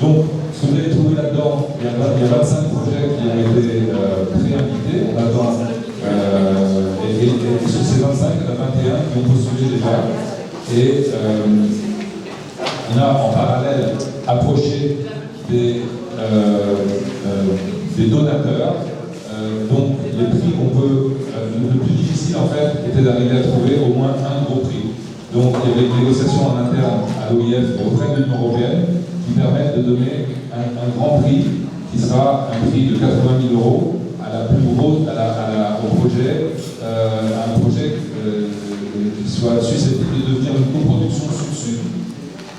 Donc, ce que vous allez trouver là-dedans, il y a 25 projets qui ont été pré-invités. On attend, et sur ces 25, il y en a 21 qui ont postulé déjà. Et on a en parallèle approché des donateurs. Donc, les prix qu'on peut. Le plus difficile, en fait, était d'arriver à trouver au moins un gros prix. Donc, il y avait une négociation en interne à l'OIF et auprès de l'Union européenne qui permettent de donner un grand prix qui sera un prix de 80 000 € à la plus grosse, au projet, un projet qui soit susceptible de devenir une coproduction sud-sud,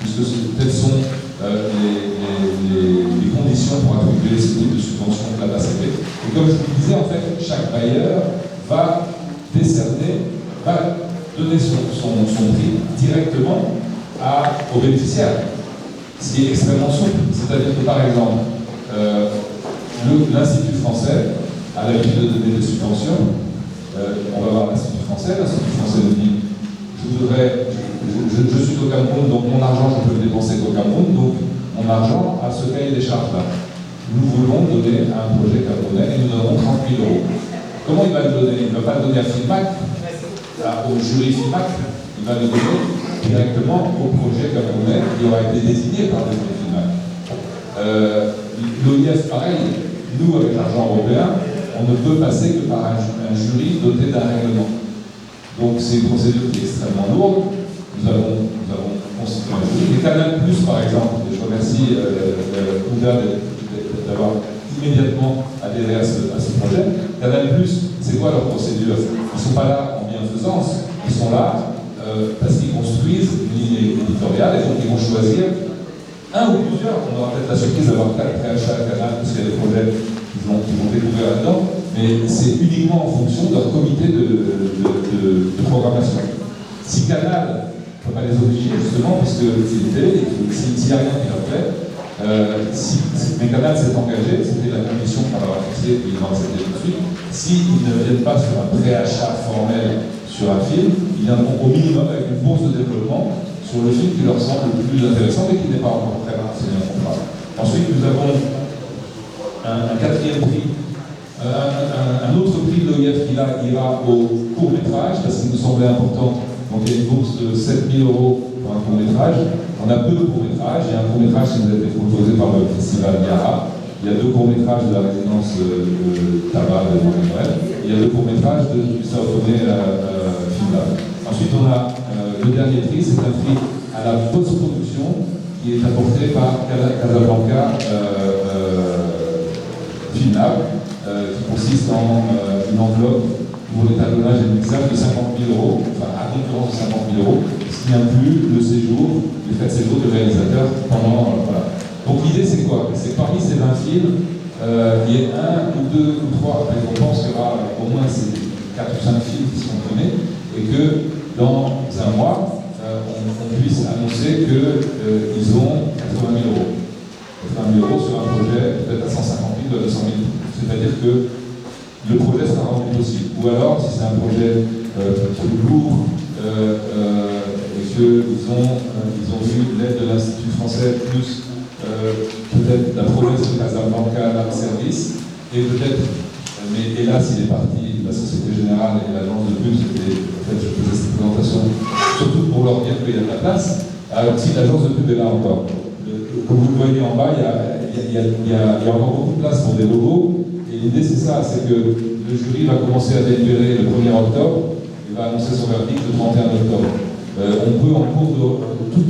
puisque telles sont les conditions pour attribuer ce type de subvention de la BACP. Et comme je vous le disais, en fait, chaque bailleur va décerner, va donner son prix directement aux bénéficiaires, ce qui est extrêmement souple. C'est-à-dire que, par exemple, l'Institut français a l'habitude de donner des subventions. On va voir l'Institut français nous dit je suis au Cameroun, donc mon argent, je peux le dépenser qu'au Cameroun, donc mon argent a ce cahier des charges-là. Nous voulons donner à un projet camerounais et nous donnons 30 000 €. Comment il va le donner? Il ne va pas le donner à FIMAC, au jury FIMAC, il va le donner directement au projet camerounais qui aura été désigné par le jury FIMAC. L'OIF, pareil, nous, avec l'argent européen, on ne peut passer que par un jury doté d'un règlement. Donc c'est une procédure qui est extrêmement lourde. Nous avons constitué un jury. Et Canal+, par exemple, et je remercie Ouda d'avoir immédiatement adhéré à ce projet. Canal+, c'est quoi leur procédure? Ils ne sont pas là en bienfaisance, ils sont là parce qu'ils construisent une ligne éditoriale et donc ils vont choisir un ou plusieurs. On aura peut-être la surprise d'avoir 4 préachats à Canal, parce qu'il y a des projets qu'ils vont découvrir là-dedans, mais c'est uniquement en fonction de leur comité de programmation. Si Canal ne peut pas les obliger, justement, puisque c'est une télé, s'il n'y a rien qui leur plaît, mais Canal s'est engagé, c'était la condition qu'on leur a fixée, et ils vont accepter tout de suite. S'ils ne viennent pas sur un préachat formel sur un film, ils viendront au minimum avec une bourse de développement sur le film qui leur semble le plus intéressant et qui n'est pas encore très rare, c'est un contrat. Ensuite, nous avons un quatrième prix, un autre prix de l'OIF qui là ira au court-métrage, parce qu'il nous semblait important. Donc il y a une bourse de 7 000 € pour un court-métrage. On a 2 courts-métrages. Il y a un court-métrage qui nous a été proposé par le festival Yara. Il y a 2 courts-métrages de la résidence de tabac de Montréal. Il y a 2 courts-métrages du Sao Tomé Filmlab. Ensuite, on a le dernier prix, c'est un prix à la post-production qui est apporté par Casablanca Filmlab, qui consiste en une enveloppe pour l'étalonnage et le mixage de 50 000 €, enfin à concurrence de 50 000 €, ce qui inclut le séjour, les frais de séjour du réalisateur pendant. Voilà. Donc l'idée c'est quoi? C'est que parmi ces 20 films, il y ait 1 ou 2 ou 3, on pense qu'il y aura au moins ces 4 ou 5 films qui seront donnés, et que dans un mois, on puisse annoncer qu'ils ont 80 000 €. 80 000 € sur un projet peut-être à 150 000 ou à 200 000. C'est-à-dire que le projet sera rendu possible. Ou alors, si c'est un projet plus lourd et qu'ils ont vu l'aide de l'Institut français plus peut-être la promesse de Casablanca à service, et peut-être, mais hélas il est parti, la Société Générale et l'agence de pub, en fait je faisais cette présentation surtout pour leur dire qu'il y a de la place. Alors si l'agence de pub est là encore, comme vous le voyez en bas, il y a encore beaucoup de place pour des logos. Et l'idée c'est ça, c'est que le jury va commencer à délibérer le 1er octobre et va annoncer son verdict le 31 octobre. On peut en cours tout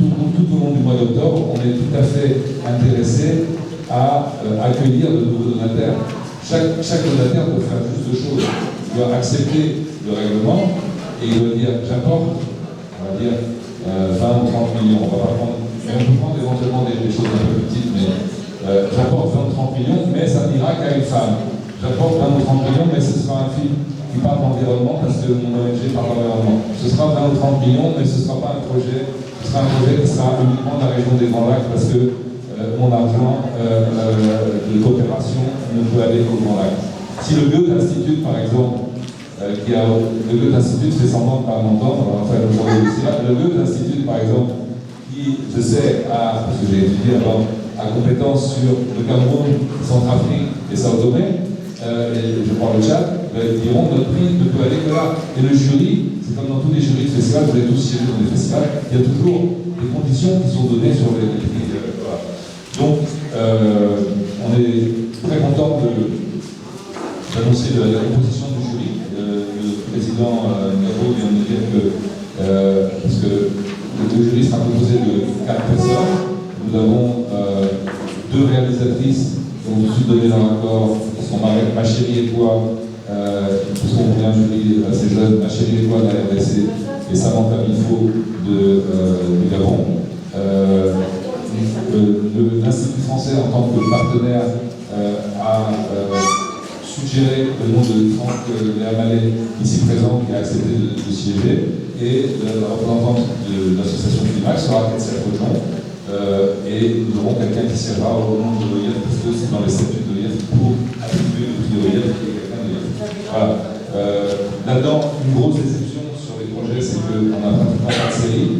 au long du mois d'octobre, on est tout à fait intéressé à accueillir de nouveaux donataires. Chaque donataire doit faire juste deux choses. Il doit accepter le règlement et il doit dire j'apporte, on va dire 20 ou 30 millions. On va pas prendre, mais on peut prendre éventuellement des choses un peu plus petites, mais j'apporte 20 ou 30 millions, mais ça n'ira qu'à une femme. J'apporte 20 ou 30 millions, mais ce sera un film qui parle d'environnement parce que mon ONG parle d'environnement. Ce sera 20 ou 30 millions, mais ce ne sera pas un projet, ce sera un projet qui sera uniquement de la région des Grands Lacs parce que mon argent de coopération ne peut aller qu'aux Grands Lacs. Si le Goethe Institut, par exemple, le Goethe Institut fait semblant de ne pas m'entendre, enfin, le Goethe Institut, par exemple, qui, je sais, parce que j'ai étudié avant, à compétence sur le Cameroun, Centrafrique et Sao Tomé, et je prends le Tchad, ils diront notre prix ne peut aller que là. Et le jury, c'est comme dans tous les jurys de festivals, vous avez tous siégé dans des festivals, il y a toujours des conditions qui sont données sur les prix. Voilà. Donc, on est très content d'annoncer la composition du jury. Le président Gabo vient de dire que, parce que le jury sera composé de 4 personnes, nous avons 2 réalisatrices qui ont tout de suite donné leur accord, qui sont Ma Chérie et toi, parce qu'on vient un jury assez jeune, Ma Chérie et toi de la RDC et Samantha Bifo du Gabon. L'Institut français, en tant que partenaire, a suggéré le nom de Franck Léamalé, ici présent, qui a accepté de siéger, et la représentante de l'association Climax sera Ketsia Cochon, et nous aurons quelqu'un qui siégera au nom de l'OIF, parce que c'est dans les statuts de l'OIF pour attribuer le prix de l'OIF qui est quelqu'un de l'OIF. Voilà. Là-dedans, une grosse déception sur les projets, c'est qu'on n'a pratiquement pas de série.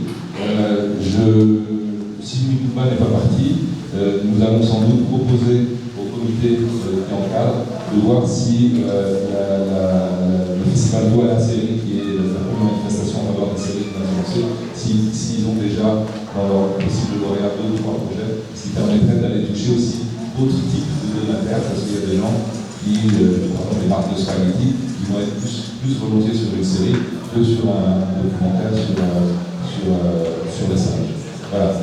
Si Mikuba n'est pas parti, nous allons sans doute proposer au comité qui encadre de voir si le festival Doua la série, qui est la première manifestation en faveur des séries qu'on a lancée, s'ils ont déjà dans leur possible lauréat 2 ou 3 projets, ce qui permettrait d'aller toucher aussi d'autres types de donataires, parce qu'il y a des gens qui, par exemple les marques de spaghetti, qui vont être plus volontiers sur une série que sur un documentaire sur les singes. Voilà.